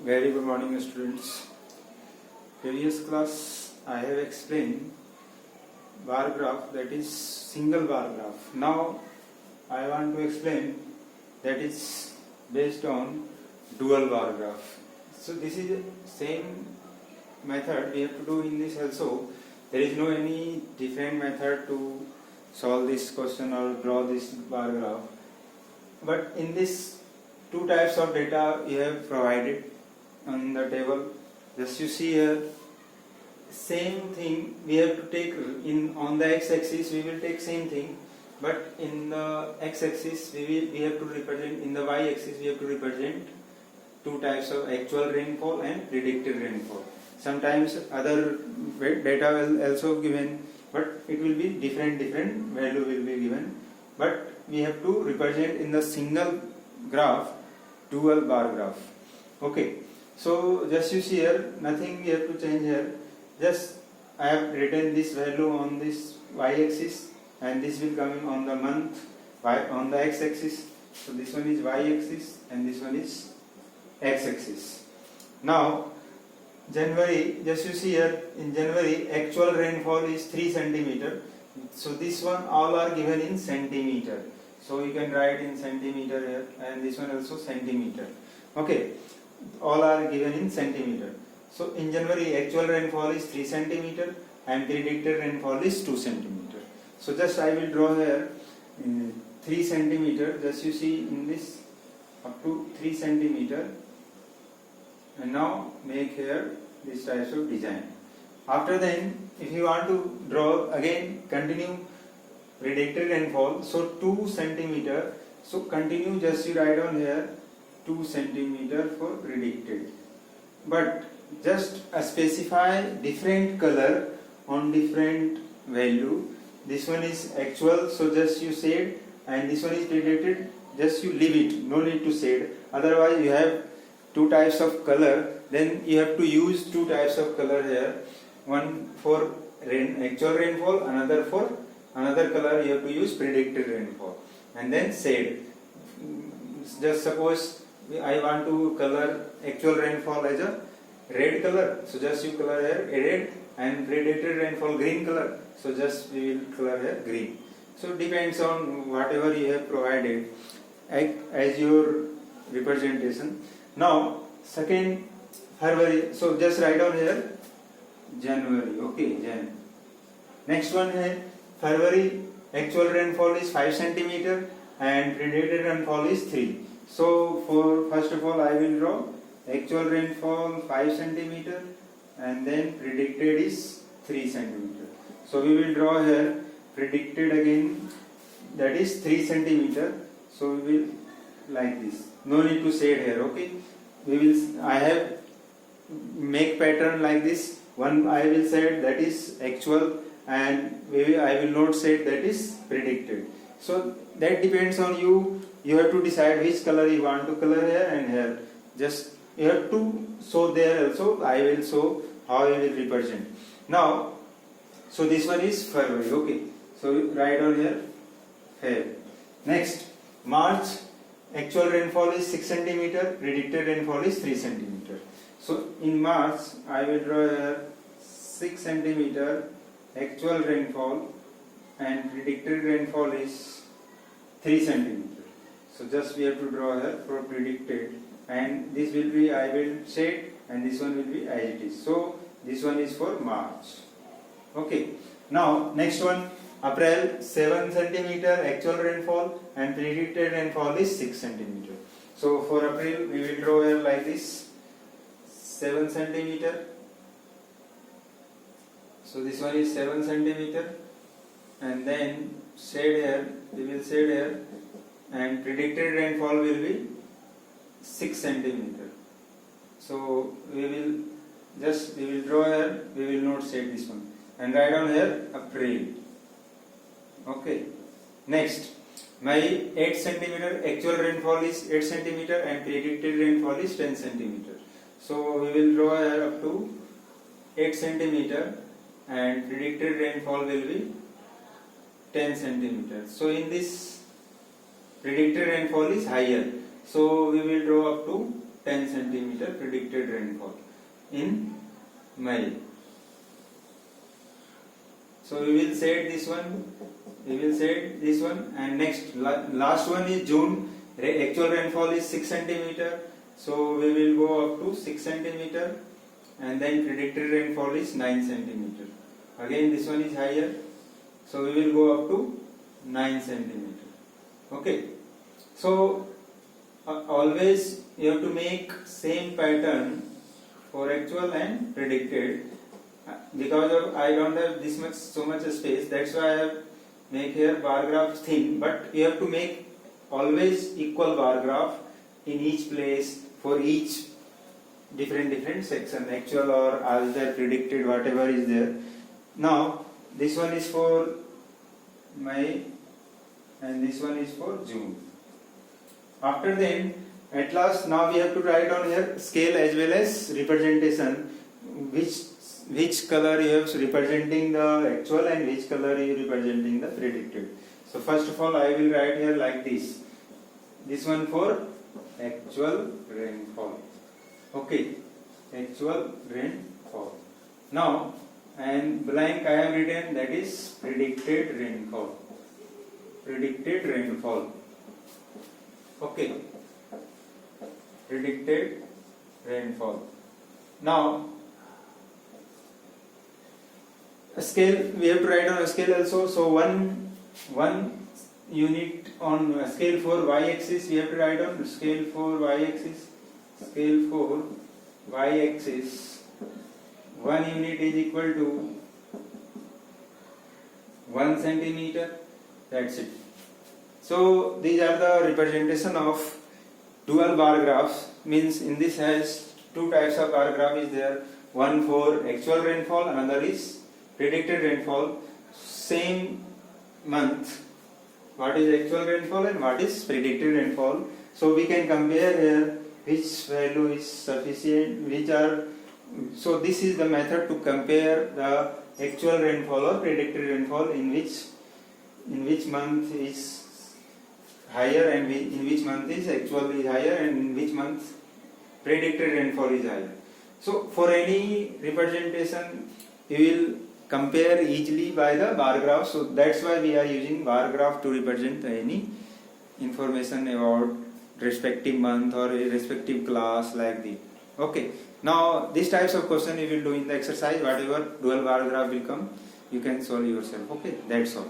Very good morning, students. Previous class I have explained bar graph, that is single bar graph. Now I want to explain that is based on dual bar graph. So this is the same method we have to do in this also. There is no any different method to solve this question or draw this bar graph. But in this two types of data we have provided on the table. Just you see here, same thing we have to take in on the x-axis. We will take same thing, but in the x-axis we have to represent, in the y-axis we have to represent two types of actual rainfall and predicted rainfall. Sometimes other data will also given, but it will be different value will be given. But we have to represent in the single graph dual bar graph. Okay. So just you see here, nothing we have to change here. Just I have written this value on this y-axis, and this will come in on the month on the x-axis. So this one is y-axis and this one is x-axis. Now January, just you see here, in January actual rainfall is 3 centimeter. So this one all are given in centimeter. So you can write in centimeter here, and this one also centimeter. Okay. All are given in centimeter. So in January actual rainfall is 3 centimeter and predicted rainfall is 2 centimeter. So just I will draw here 3 centimeter. Just you see in this up to 3 centimeter, and now make here this types of design. After then, if you want to draw again, continue predicted rainfall. So 2 centimeter. So continue, just you write on here 2 centimeter for predicted, but just specify different color on different value. This one is actual, so just you said, and this one is predicted, just you leave it, no need to say it. Otherwise you have two types of color, then you have to use two types of color here, one for actual rainfall, another for another color you have to use predicted rainfall, and then shade. Just suppose I want to color actual rainfall as a red color, so just you color here red, and predicted rainfall green color, so just we will color here green. So depends on whatever you have provided as your representation. Now second February, so just write down here January. Okay, Jan. Next one है February actual rainfall is 5 centimeter and predicted rainfall is 3. So for first of all I will draw actual rainfall 5 centimeter and then predicted is 3 centimeter. So we will draw here predicted again, that is 3 centimeter. So we will like this. No need to shade here. Okay. We will. I have make pattern like this. One I will say that is actual, and I will not say that is predicted. So that depends on you. You have to decide which color you want to color here and here. Just you have to show there also. I will show how you will represent. Now, so this one is February. Okay. So write on here Feb. Next, March actual rainfall is 6 centimeter. Predicted rainfall is 3 centimeter. So in March I will draw here 6 centimeter actual rainfall and predicted rainfall is 3 centimeter. So just we have to draw here for predicted, and this will be I will shade, and this one will be as it is. So this one is for March. Okay. Now next one, April 7 centimeter actual rainfall and predicted rainfall is 6 centimeter. So for April we will draw here like this 7 centimeter. So this one is 7 centimeter, and then shade here, we will shade here, and predicted rainfall will be 6 centimeter. So we will draw here, we will not shade this one, and write down here April. Okay. Next, my 8 centimeter actual rainfall is 8 centimeter and predicted rainfall is 10 centimeter. So we will draw here up to 8 centimeter and predicted rainfall will be 10 centimeter. So in this predicted rainfall is higher, so we will draw up to 10 centimeter predicted rainfall in May. So we will set this one, and next last one is June. Actual rainfall is 6 centimeter, so we will go up to 6 centimeter, and then predicted rainfall is 9 centimeter. Again this one is higher, so we will go up to 9 centimeter. Okay, so always you have to make same pattern for actual and predicted. Because of I don't have so much space, that's why I have make here bar graph thing, but you have to make always equal bar graph in each place for each different section, actual or as they predicted, whatever is there. Now this one is for May and this one is for June. After then, at last, now we have to write on here scale as well as representation, which color you have representing the actual and which color you representing the predicted. So first of all, I will write here like this. This one for actual rainfall. Okay, actual rainfall. Now, and blank I have written, that is predicted rainfall. Predicted rainfall. Okay, predicted rainfall. Now, a scale, we have to write on a scale also. So one unit on a scale for y-axis, we have to write on scale for y-axis. Scale for y-axis, 1 unit is equal to 1 centimeter. That's it. So these are the representation of dual bar graphs. Means in this has two types of bar graph is there. One for actual rainfall, another is predicted rainfall. Same month, what is actual rainfall and what is predicted rainfall. So we can compare here which value is sufficient, which are. So this is the method to compare the actual rainfall or predicted rainfall in which month is higher and in which month is actual is higher and in which month predicted rainfall is higher. So for any representation you will compare easily by the bar graph. So that's why we are using bar graph to represent any information about respective month or a respective class like this. Okay. Now these types of question you will do in the exercise. Whatever dual bar graph will come, you can solve yourself. Okay. That's all.